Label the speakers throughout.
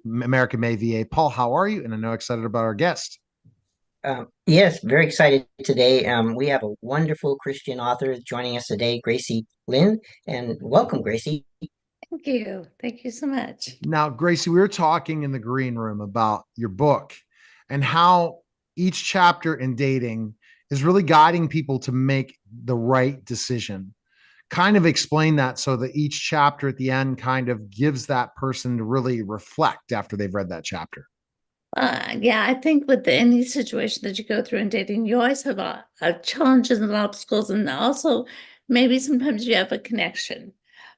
Speaker 1: American Made VA. Paul, how are you? And I know excited about our guest.
Speaker 2: Yes, very excited today. We have a wonderful Christian author joining us today, Gracie Lynn, and welcome, Gracie.
Speaker 3: Thank you. Thank you so much.
Speaker 1: Now, Gracie, we were talking in the green room about your book and how each chapter in dating is really guiding people to make the right decision. Kind of explain that so that each chapter at the end kind of gives that person to really reflect after they've read that chapter.
Speaker 3: Yeah, I think with any situation that you go through in dating, you always have challenges and obstacles, and also maybe sometimes you have a connection.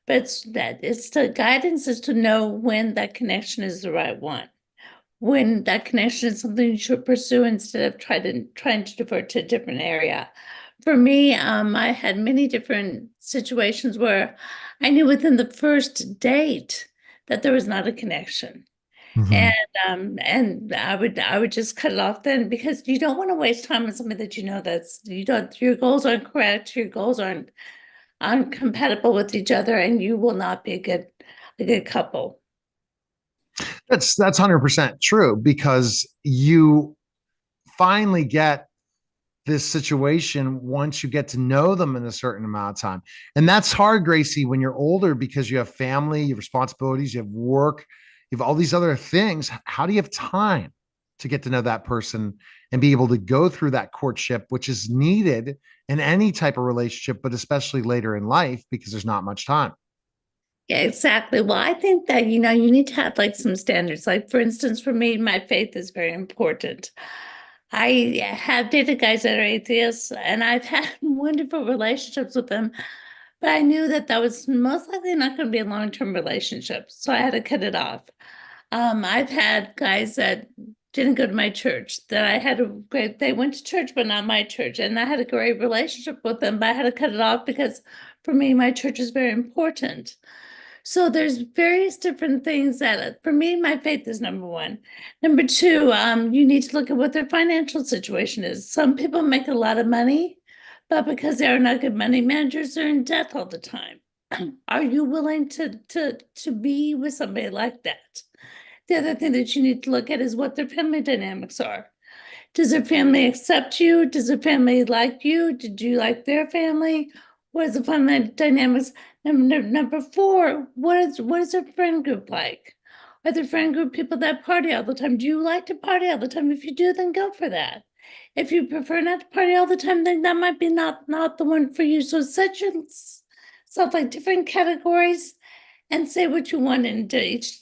Speaker 3: But it's the guidance is to know when that connection is the right one, when that connection is something you should pursue instead of trying to divert to a different area. For me, I had many different situations where I knew within the first date that there was not a connection.
Speaker 1: Mhm.
Speaker 3: And I would just cut it off then because you don't want to waste time on something that you know that's you don't your goals aren't correct, your goals aren't compatible with each other, and you will not be a good couple.
Speaker 1: That's 100% true because you finally get this situation once you get to know them in a certain amount of time. And that's hard, Gracie, when you're older because you have family, you have responsibilities, you have work, you have all these other things. How do you have time to get to know that person and be able to go through that courtship, which is needed in any type of relationship, but especially later in life because there's not much time?
Speaker 3: Yeah, exactly. Well, I think that, you need to have like some standards. Like, for instance, for me, my faith is very important. I have dated guys that are atheists, and I've had wonderful relationships with them, but I knew that that was most likely not going to be a long-term relationship. So I had to cut it off. I've had guys that didn't go to my church, that I had they went to church, but not my church. And I had a great relationship with them, but I had to cut it off because for me, my church is very important. So there's various different things that for me, my faith is number one. Number two, you need to look at what their financial situation is. Some people make a lot of money, but because they are not good money managers, they're in debt all the time. Are you willing to be with somebody like that? The other thing that you need to look at is what their family dynamics are. Does their family accept you? Does their family like you? Did you like their family? What is the family dynamics? Number four, what is their friend group like? Are the friend group people that party all the time? Do you like to party all the time? If you do, then go for that. If you prefer not to party all the time, then that might be not the one for you. So set yourself like different categories and say what you want into each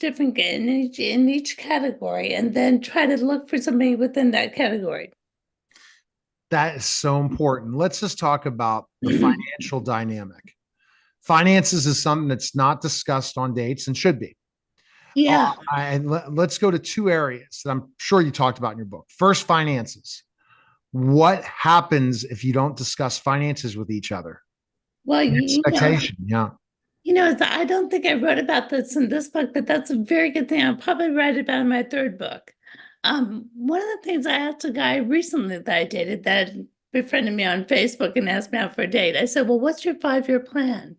Speaker 3: category, and then try to look for somebody within that category.
Speaker 1: That is so important. Let's just talk about the financial dynamic. Finances is something that's not discussed on dates and should be.
Speaker 3: Yeah.
Speaker 1: Let's go to two areas that I'm sure you talked about in your book. First, finances. What happens if you don't discuss finances with each other?
Speaker 3: Well,
Speaker 1: The expectation. Yeah.
Speaker 3: I don't think I wrote about this in this book, but that's a very good thing. I'll probably write about in my third book. One of the things I asked a guy recently that I dated that befriended me on Facebook and asked me out for a date. I said, "Well, what's your 5-year plan?"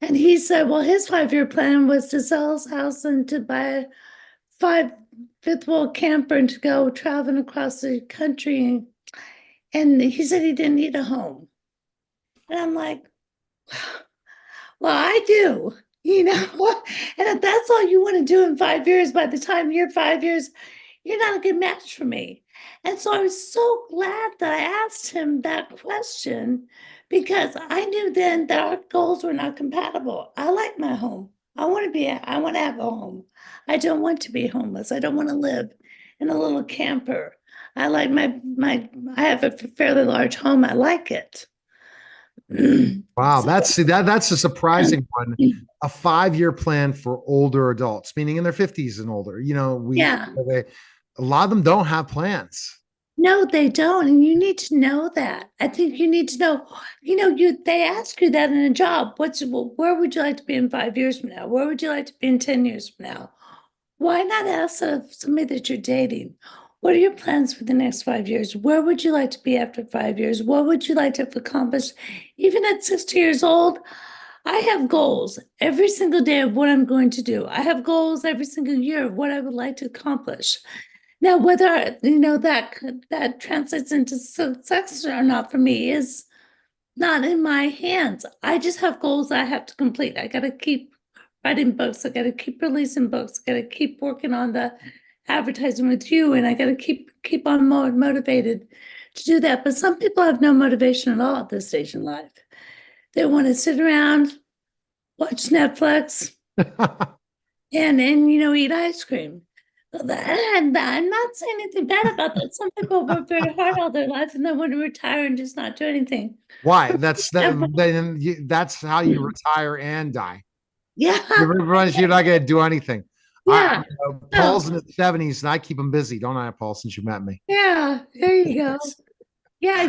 Speaker 3: And he said, well, his 5-year plan was to sell his house and to buy a five fifth wheel camper and to go traveling across the country. And he said he didn't need a home. And I'm like, well, I do, you know. And if that's all you want to do in 5 years, by the time you're 5 years, you're not a good match for me. And so I was so glad that I asked him that question because I knew then that our goals were not compatible. I like my home. I want to have a home. I don't want to be homeless. I don't want to live in a little camper. I like I have a fairly large home. I like it.
Speaker 1: Wow,
Speaker 3: So,
Speaker 1: that's a surprising one. A 5-year plan for older adults, meaning in their 50s and older.
Speaker 3: yeah.
Speaker 1: A lot of them don't have plans.
Speaker 3: No, they don't. And you need to know that. I think you need to know, they ask you that in a job. Where would you like to be in 5 years from now? Where would you like to be in 10 years from now? Why not ask of somebody that you're dating? What are your plans for the next 5 years? Where would you like to be after 5 years? What would you like to have accomplished? Even at 60 years old, I have goals every single day of what I'm going to do. I have goals every single year of what I would like to accomplish. Now, whether that translates into success or not for me is not in my hands. I just have goals I have to complete. I got to keep writing books. I got to keep releasing books. I got to keep working on the advertising with you, and I got to keep on motivated to do that. But some people have no motivation at all at this stage in life. They want to sit around, watch Netflix, and eat ice cream. And I'm not saying anything bad about that. Some people work very hard all their life and they want to retire and just not do anything.
Speaker 1: Why? That's how you retire and die.
Speaker 3: Yeah.
Speaker 1: You're not going to do anything.
Speaker 3: Yeah.
Speaker 1: Paul's in his 70s and I keep him busy, don't I, Paul, since you met me?
Speaker 3: Yeah, there you go. Yeah,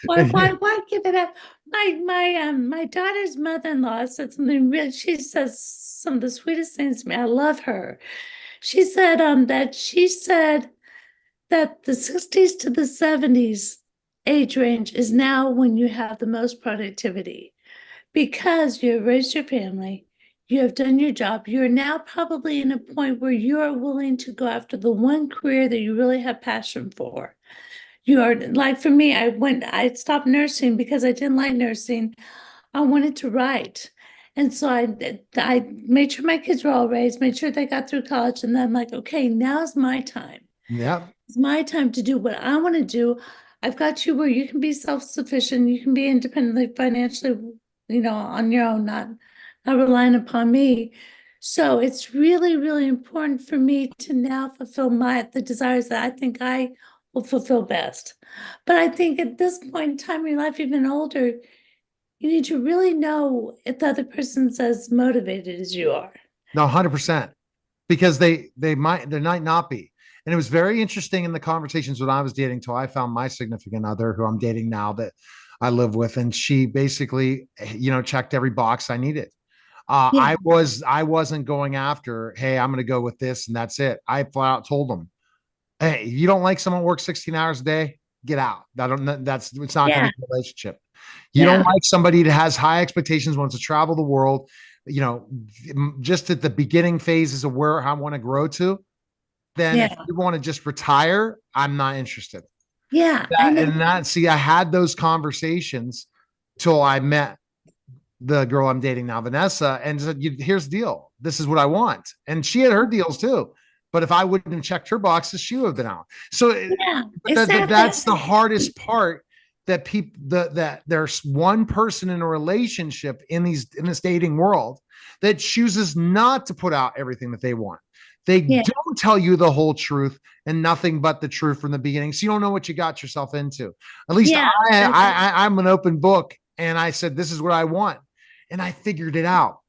Speaker 3: why give it up? My daughter's mother-in-law said something real. She says some of the sweetest things to me. I love her. She said that the 60s to the 70s age range is now when you have the most productivity because you have raised your family, you have done your job. You're now probably in a point where you're willing to go after the one career that you really have passion for. You are like for me, I stopped nursing because I didn't like nursing. I wanted to write. And so I made sure my kids were all raised, made sure they got through college. And then I'm like, okay, now's my time.
Speaker 1: Yeah.
Speaker 3: It's my time to do what I want to do. I've got you where you can be self-sufficient. You can be independently financially, on your own, not relying upon me. So it's really, really important for me to now fulfill the desires that I think I will fulfill best. But I think at this point in time in your life, even older, you need to really know if the other person's as motivated as you are.
Speaker 1: No, 100%. Because they might not be. And it was very interesting in the conversations when I was dating till I found my significant other who I'm dating now that I live with. And she basically, checked every box I needed.
Speaker 3: Yeah.
Speaker 1: I wasn't going after, hey, I'm going to go with this and that's it. I flat out told them, hey, you don't like someone who works 16 hours a day, get out. It's not going to be a relationship. You don't like somebody that has high expectations, wants to travel the world, just at the beginning phases of where I want to grow to. Then if you want to just retire, I'm not interested.
Speaker 3: Yeah.
Speaker 1: I had those conversations till I met the girl I'm dating now, Vanessa, and said, here's the deal. This is what I want. And she had her deals too. But if I wouldn't have checked her boxes, she would have been out. So that's the hardest part, that that there's one person in a relationship in this dating world that chooses not to put out everything that they want. They don't tell you the whole truth and nothing but the truth from the beginning. So you don't know what you got yourself into. At least I'm an open book. And I said, this is what I want. And I figured it out.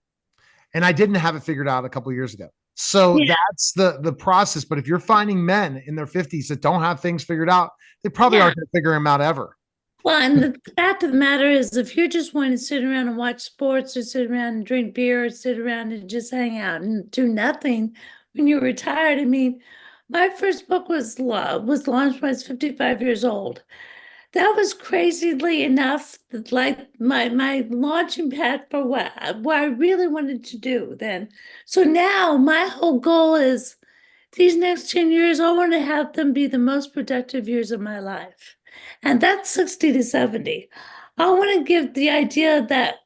Speaker 1: And I didn't have it figured out a couple of years ago. So that's the process. But if you're finding men in their 50s that don't have things figured out, they probably aren't going to figure them out ever.
Speaker 3: Well, and the fact of the matter is, if you're just wanting to sit around and watch sports or sit around and drink beer or sit around and just hang out and do nothing when you're retired, I mean, my first book was launched when I was 55 years old. That was crazily enough like my launching pad for what I really wanted to do then. So now my whole goal is these next 10 years, I want to have them be the most productive years of my life. And that's 60 to 70. I want to give the idea that,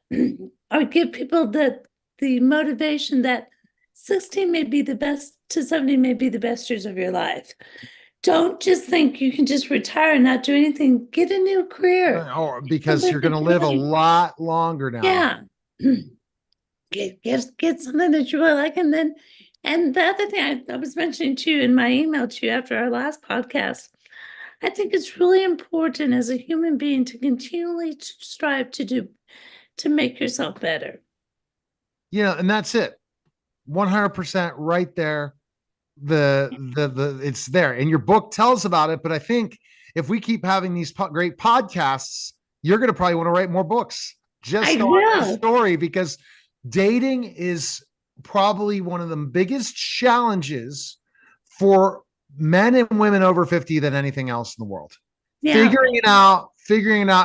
Speaker 3: or give people the motivation that 60 may be the best to 70 may be the best years of your life. Don't just think you can just retire and not do anything. Get a new career.
Speaker 1: Because you're going to live a lot longer now.
Speaker 3: Yeah. Get something that you really like. And the other thing I was mentioning to you in my email to you after our last podcast, I think it's really important as a human being to continually strive to make yourself better.
Speaker 1: And that's it. 100% right there. It's there, and your book tells about it. But I think if we keep having these great podcasts, you're going to probably want to write more books just on the story, because dating is probably one of the biggest challenges for men and women over 50 than anything else in the world. Figuring it out,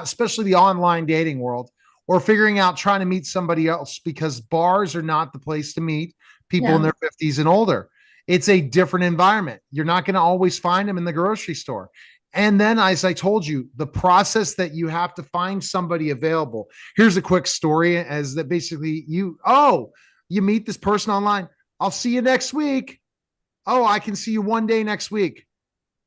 Speaker 1: especially the online dating world, or figuring out trying to meet somebody else, because bars are not the place to meet people in
Speaker 3: No.
Speaker 1: their 50s and older. It's a different environment. You're not going to always find them in the grocery store. And then, as I told you, the process that you have to find somebody available. Here's a quick story, as that basically you meet this person online. I'll see you next week. Oh, I can see you one day next week.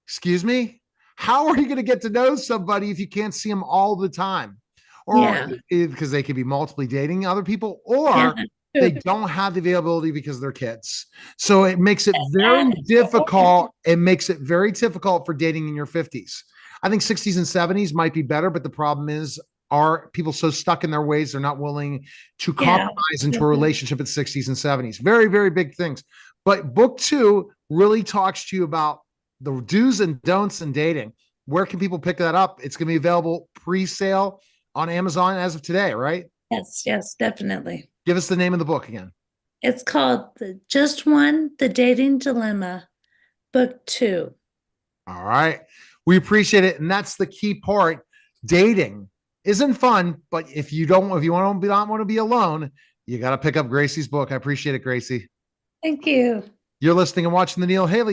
Speaker 1: Excuse me? How are you going to get to know somebody if you can't see them all the time? Or
Speaker 3: Yeah.
Speaker 1: because they could be multiply dating other people, or
Speaker 3: Yeah.
Speaker 1: they don't have the availability because they're kids. So it makes it very difficult. It makes it very difficult for dating in your 50s. I think 60s and 70s might be better, but the problem is, are people so stuck in their ways they're not willing to compromise into a
Speaker 3: Mhm.
Speaker 1: relationship at 60s and 70s. Very, very big things. But book 2 really talks to you about the do's and don'ts in dating. Where can people pick that up? It's going to be available pre-sale on Amazon as of today, right?
Speaker 3: Yes, definitely.
Speaker 1: Give us the name of the book again.
Speaker 3: It's called Just One, The Dating Dilemma, Book 2.
Speaker 1: All right. We appreciate it. And that's the key part. Dating isn't fun, but if you not want to be alone, you got to pick up Gracie's book. I appreciate it, Gracie.
Speaker 3: Thank you.
Speaker 1: You're listening and watching the Neil Haley